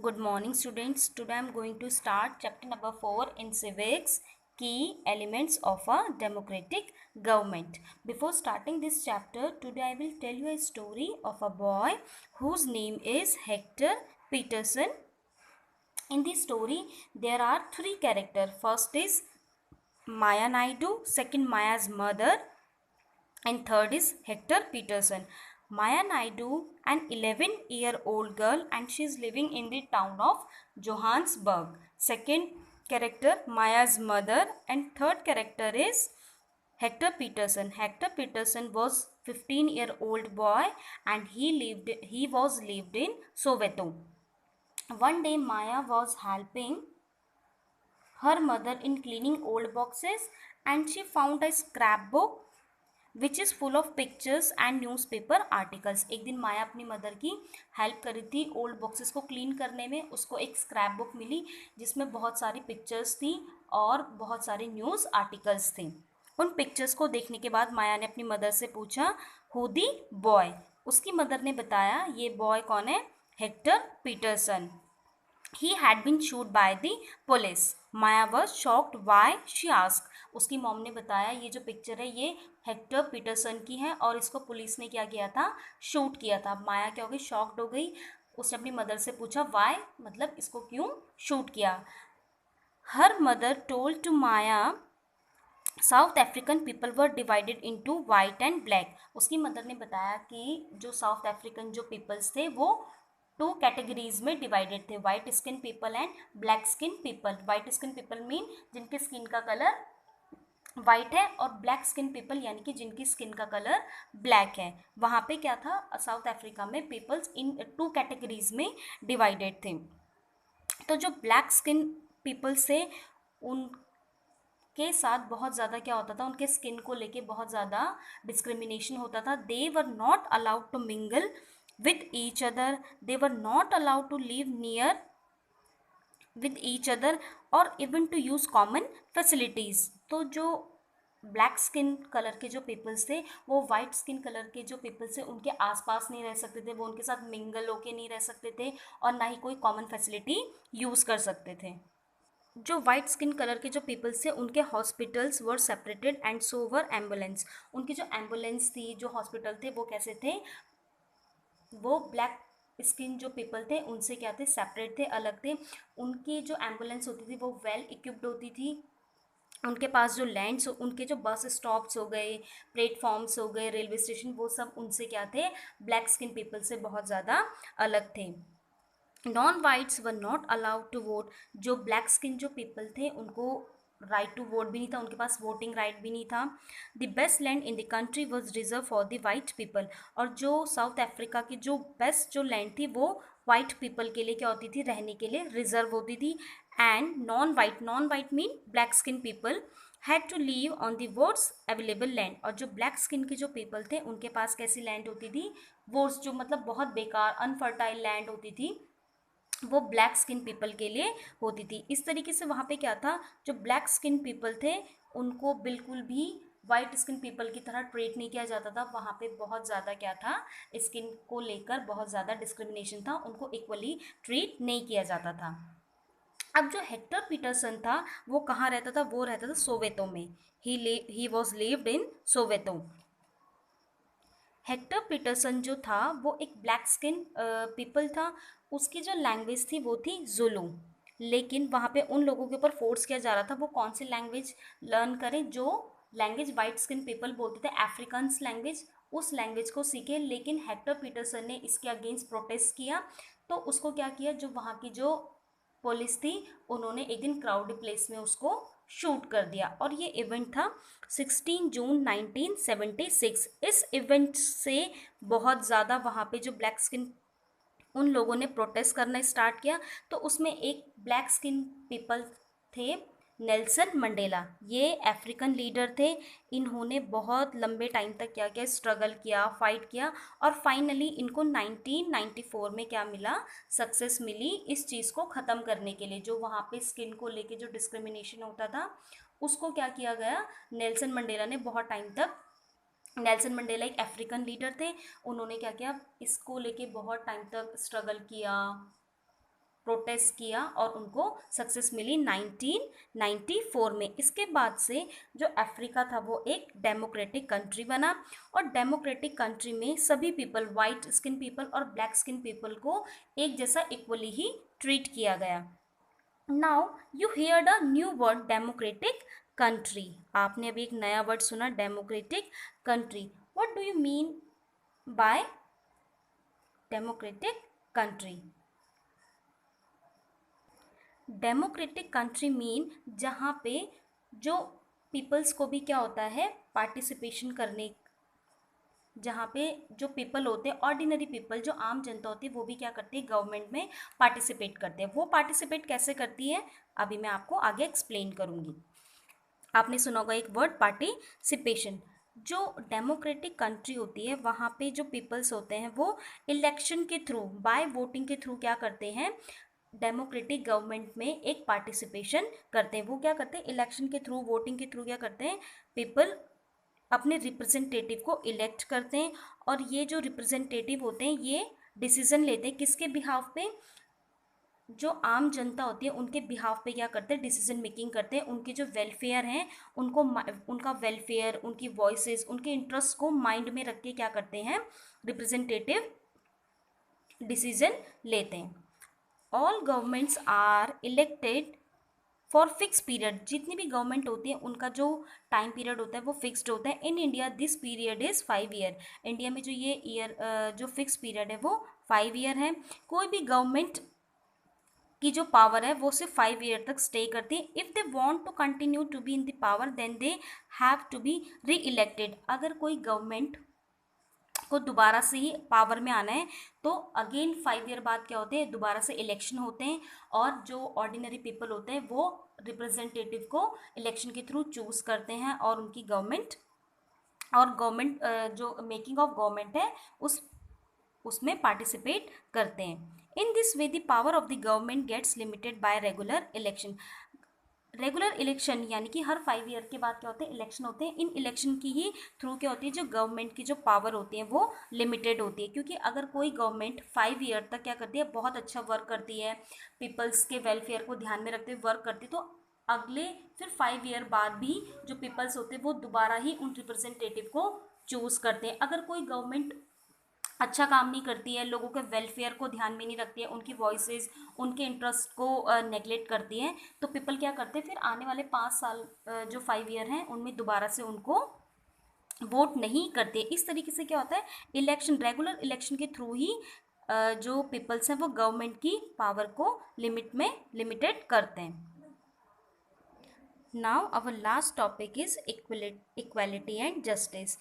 Good morning, students. Today I am going to start chapter number 4 in civics, key elements of a democratic government. Before starting this chapter, today I will tell you a story of a boy whose name is Hector Peterson. In this story, there are three characters. First is Maya Naidu, second Maya's mother, and third is Hector Peterson. Maya Naidu, an 11-year-old girl, and she is living in the town of Johannesburg. Second character, Maya's mother, and third character is Hector Peterson. Hector Peterson was 15-year-old boy, and he was lived in Soweto. One day Maya was helping her mother in cleaning old boxes, and she found a scrapbook which is full of pictures and newspaper articles. एक दिन माया अपनी mother की help करी थी old boxes को clean करने में. उसको एक स्क्रैप बुक मिली जिसमें बहुत सारी पिक्चर्स थी और बहुत सारे न्यूज़ आर्टिकल्स थे. उन पिक्चर्स को देखने के बाद माया ने अपनी मदर से पूछा हु दी बॉय. उसकी मदर ने बताया ये बॉय कौन है, Hector Pieterson. He had been shot by the police. Maya was shocked. Why? She asked. उसकी मॉम ने बताया ये जो पिक्चर है ये हेक्टर पीटरसन की है और इसको पुलिस ने क्या किया था, शूट किया था. माया क्या हो गई, शॉक्ड हो गई. उसने अपनी मदर से पूछा वाई, मतलब इसको क्यों शूट किया. हर mother told to Maya South African people were divided into white and black. उसकी मदर ने बताया कि जो साउथ अफ्रीकन जो पीपल्स थे वो टू कैटेगरीज में डिवाइडेड थे, white skin people and black skin people. White skin people mean जिनके स्किन का कलर वाइट है और ब्लैक स्किन पीपल यानी कि जिनकी स्किन का कलर ब्लैक है. वहाँ पे क्या था, साउथ अफ्रीका में पीपल्स इन टू कैटेगरीज में डिवाइडेड थे. तो जो ब्लैक स्किन पीपल्स थे उनके साथ बहुत ज़्यादा क्या होता था, उनके स्किन को लेके बहुत ज़्यादा डिस्क्रिमिनेशन होता था. They were not allowed to mingle with each other, they were not allowed to live near with each other or even to use common facilities. तो जो ब्लैक स्किन कलर के जो पीपल्स थे वो वाइट स्किन कलर के जो peoples थे उनके आसपास नहीं रह सकते थे, वो उनके साथ मिंगल होके नहीं रह सकते थे और ना ही कोई कॉमन फैसिलिटी यूज़ कर सकते थे. जो वाइट स्किन कलर के जो पीपल्स थे उनके hospitals were separated and so were ambulance. उनकी जो एम्बुलेंस थी, जो हॉस्पिटल थे वो कैसे थे, वो ब्लैक स्किन जो पीपल थे उनसे क्या थे, सेपरेट थे, अलग थे. उनकी जो एम्बुलेंस होती थी वो वेल इक्विप्ड होती थी. उनके पास जो लैंड्स, उनके जो बस स्टॉप्स हो गए, प्लेटफॉर्म्स हो गए, रेलवे स्टेशन, वो सब उनसे क्या थे, ब्लैक स्किन पीपल से बहुत ज़्यादा अलग थे. Non whites were not allowed to vote. जो ब्लैक स्किन जो पीपल थे उनको राइट टू वोट भी नहीं था, उनके पास वोटिंग राइट भी नहीं था. The best land in the country was reserve for the white people. और जो साउथ अफ्रीका की जो बेस्ट जो लैंड थी वो वाइट पीपल के लिए क्या होती थी, रहने के लिए रिजर्व होती थी. And non white mean black skin people had to live on the वोट्स अवेलेबल लैंड. और जो ब्लैक स्किन के जो पीपल थे उनके पास कैसी लैंड होती थी, वोट्स जो मतलब बहुत बेकार अनफर्टाइल लैंड होती थी वो ब्लैक स्किन पीपल के लिए होती थी. इस तरीके से वहाँ पे क्या था, जो ब्लैक स्किन पीपल थे उनको बिल्कुल भी वाइट स्किन पीपल की तरह ट्रीट नहीं किया जाता था. वहाँ पे बहुत ज़्यादा क्या था, स्किन को लेकर बहुत ज़्यादा डिस्क्रिमिनेशन था, उनको इक्वली ट्रीट नहीं किया जाता था. अब जो हेक्टर पीटरसन था वो कहाँ रहता था, वो रहता था सोवेतो में. He was lived in Soweto. Hector Pieterson जो था वो एक ब्लैक स्किन पीपल था. उसकी जो लैंग्वेज थी वो थी जुलू. लेकिन वहाँ पे उन लोगों के ऊपर फोर्स किया जा रहा था वो कौन सी लैंग्वेज लर्न करें, जो लैंग्वेज वाइट स्किन पीपल बोलते थे, अफ्रीकन्स लैंग्वेज, उस लैंग्वेज को सीखे. लेकिन हेक्टर पीटरसन ने इसके अगेंस्ट प्रोटेस्ट किया. तो उसको क्या किया, जो वहाँ की जो पुलिस थी उन्होंने एक दिन क्राउडी प्लेस में उसको शूट कर दिया. और ये इवेंट था 16 जून 1976. इस इवेंट से बहुत ज़्यादा वहाँ पे जो ब्लैक स्किन उन लोगों ने प्रोटेस्ट करना स्टार्ट किया. तो उसमें एक ब्लैक स्किन पीपल थे, नेल्सन मंडेला. ये अफ्रीकन लीडर थे. इन्होंने बहुत लंबे टाइम तक क्या किया, स्ट्रगल किया, फाइट किया और फाइनली इनको 1994 में क्या मिला, सक्सेस मिली इस चीज़ को ख़त्म करने के लिए. जो वहाँ पे स्किन को लेके जो डिस्क्रिमिनेशन होता था उसको क्या किया गया, नेल्सन मंडेला ने बहुत टाइम तक, नेल्सन मंडेला एक अफ्रीकन लीडर थे, उन्होंने क्या किया, इसको लेके बहुत टाइम तक स्ट्रगल किया, प्रोटेस्ट किया और उनको सक्सेस मिली 1994 में। इसके बाद से जो अफ्रीका था वो एक डेमोक्रेटिक कंट्री बना, और डेमोक्रेटिक कंट्री में सभी पीपल, वाइट स्किन पीपल और ब्लैक स्किन पीपल को एक जैसा इक्वली ही ट्रीट किया गया। Now you here the new word democratic country. आपने अभी एक नया वर्ड सुना, democratic country. What do you mean by democratic country? Democratic country mean जहाँ पे जो पीपल्स को भी क्या होता है, पार्टिसिपेशन करने, जहाँ पे जो पीपल होते हैं, ऑर्डिनरी पीपल, जो आम जनता होती है, वो भी क्या करती है, गवर्नमेंट में पार्टिसिपेट करते हैं। वो पार्टिसिपेट कैसे करती है, अभी मैं आपको आगे एक्सप्लेन करूँगी। आपने सुना होगा एक वर्ड, पार्टिसिपेशन। जो डेमोक्रेटिक कंट्री होती है वहाँ पे जो पीपल्स होते हैं वो इलेक्शन के थ्रू, बाय वोटिंग के थ्रू क्या करते हैं, डेमोक्रेटिक गवर्नमेंट में एक पार्टिसिपेशन करते हैं। वो क्या करते हैं, इलेक्शन के थ्रू, वोटिंग के थ्रू क्या करते हैं, पीपल अपने रिप्रेजेंटेटिव को इलेक्ट करते हैं, और ये जो रिप्रेजेंटेटिव होते हैं ये डिसीजन लेते हैं किसके बिहाफ पे, जो आम जनता होती है उनके बिहाफ पे क्या करते हैं, डिसीजन मेकिंग करते हैं। उनके जो वेलफेयर हैं उनको, उनका वेलफेयर, उनकी वॉइसेस, उनके इंटरेस्ट को माइंड में रख के क्या करते हैं, रिप्रेजेंटेटिव डिसीजन लेते हैं। All governments are elected for fix period. जितनी भी गवर्नमेंट होती है उनका जो टाइम पीरियड होता है वो फिक्स्ड होता है। In India this period is 5 year. India में जो ये ईयर जो फिक्स पीरियड है वो 5 ईयर है। कोई भी गवर्नमेंट की जो पावर है वो सिर्फ 5 ईयर तक स्टे करती है। If they want to continue to be in the power then they have to be reelected. अगर कोई गवर्नमेंट को दोबारा से ही पावर में आना है तो अगेन 5 ईयर बाद क्या होते हैं, दोबारा से इलेक्शन होते हैं, और जो ऑर्डिनरी पीपल होते हैं वो रिप्रेजेंटेटिव को इलेक्शन के थ्रू चूज करते हैं, और उनकी गवर्नमेंट, और गवर्नमेंट जो मेकिंग ऑफ गवर्नमेंट है उसमें पार्टिसिपेट करते हैं। In this way the power of the government gets limited by regular election. Regular election यानी कि हर 5 ईयर के बाद क्या होते हैं, इलेक्शन होते हैं। इन इलेक्शन की ही थ्रू क्या होती है, जो गवर्नमेंट की जो पावर होती है वो लिमिटेड होती है। क्योंकि अगर कोई गवर्नमेंट 5 ईयर तक क्या करती है, बहुत अच्छा वर्क करती है, पीपल्स के वेलफेयर को ध्यान में रखते हुए वर्क करती है, तो अगले फिर 5 ईयर बाद भी जो पीपल्स होते हैं वो दोबारा ही उन रिप्रेजेंटेटिव को चूज करते हैं। अगर कोई गवर्नमेंट अच्छा काम नहीं करती है, लोगों के वेलफेयर को ध्यान में नहीं रखती है, उनकी वॉइसेस, उनके इंटरेस्ट को नेगलेक्ट करती है, तो पीपल क्या करते हैं, फिर आने वाले 5 साल जो 5 ईयर हैं उनमें दोबारा से उनको वोट नहीं करते। इस तरीके से क्या होता है, इलेक्शन, रेगुलर इलेक्शन के थ्रू ही जो पीपल्स हैं वो गवर्नमेंट की पावर को लिमिटेड करते हैं। Now our last topic is equality and justice.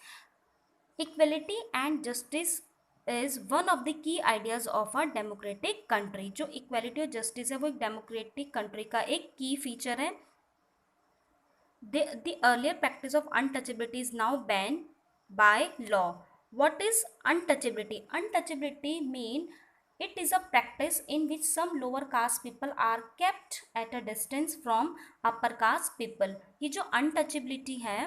Equality and justice is one of the key ideas of a democratic country. जो इक्वलिटी और जस्टिस है वो एक डेमोक्रेटिक कंट्री का एक की फीचर है। The earlier practice of untouchability is now banned by law. What is untouchability? Untouchability mean it is a practice in which some lower caste people are kept at a distance from upper caste people. ये जो untouchability है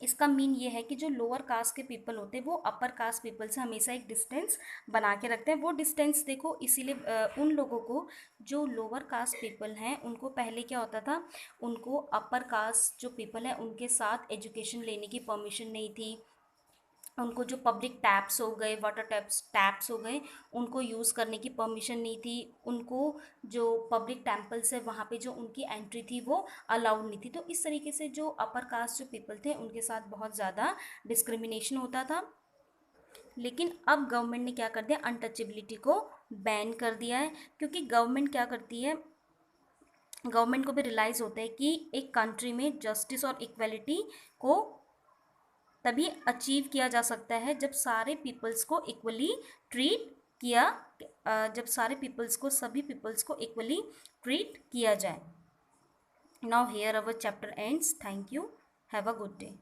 इसका mean ये है कि जो lower caste के people होते हैं वो अपर कास्ट पीपल से हमेशा एक डिस्टेंस बना के रखते हैं। वो डिस्टेंस देखो इसीलिए उन लोगों को, जो लोअर कास्ट पीपल हैं उनको पहले क्या होता था, उनको अपर कास्ट जो पीपल हैं उनके साथ एजुकेशन लेने की परमिशन नहीं थी। उनको जो पब्लिक टैप्स हो गए, वाटर टैप्स हो गए, उनको यूज़ करने की परमिशन नहीं थी। उनको जो पब्लिक टेम्पल्स है वहाँ पे जो उनकी एंट्री थी वो अलाउड नहीं थी। तो इस तरीके से जो अपर कास्ट जो पीपल थे उनके साथ बहुत ज़्यादा डिस्क्रिमिनेशन होता था। लेकिन अब गवर्नमेंट ने क्या कर दिया, अनटचेबिलिटी को बैन कर दिया है। क्योंकि गवर्नमेंट क्या करती है, गवर्नमेंट को भी रियलाइज़ होता है कि एक कंट्री में जस्टिस और इक्वलिटी को तभी अचीव किया जा सकता है जब सारे पीपल्स को इक्वली ट्रीट किया, जब सारे पीपल्स को, सभी पीपल्स को इक्वली ट्रीट किया जाए। Now here our chapter ends. Thank you, have a good day.